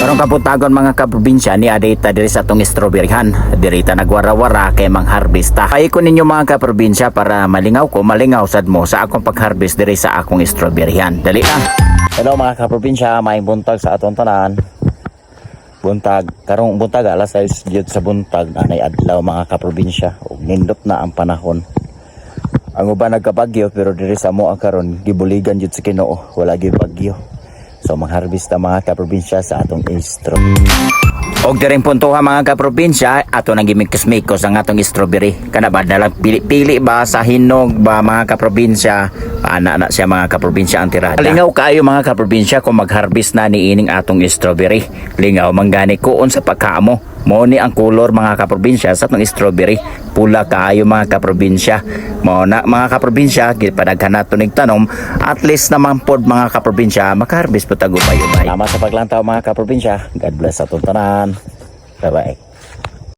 Karong kaputagon mga kaprobinsya ni adita diri sa atong strawberryhan. Dirita nagwara-wara kay mang-harvesta. Ay ko ninyo mga kaprobinsya para malingaw sad mo sa akong pag-harvest diri sa akong strawberryhan. Dali lang. Hello mga kaprobinsya, may buntag sa atong tanan. Buntag, karong buntag alas 6 gyud sa buntag anay adlaw mga kaprobinsya. Ug nindot na ang panahon. Ang uban nagkabagyo pero diri sa mo karon gibuligan gyud sa Ginoo, wala gyud bagyo. So mag-harvest ang mga kaprobinsya sa atong istro. Og diring puntuha mga kaprobinsya, ato nang gimikos-mikos ang atong strawberry. Kana ba dalang pili-pili ba sa hinog ba mga kaprobinsya? Ana siya mga kaprobinsya ang tirada. Lingaw kaayo mga kaprobinsya kung mag-harvest na ni ining atong strawberry. Lingaw manggani kuon sa pagkaamo. Mao ni ang color mga kaprobinsya sa atong strawberry. Pula kaayo mga kaprobinsya. Mao na mga kaprobinsya gipadaghan nato ning tanom, at least naman pod mga kaprobinsya maka-harvest po tagubay-ubay. Salamat sa paglantaw mga kaprobinsya. God bless sa atong tanan. Bye bye.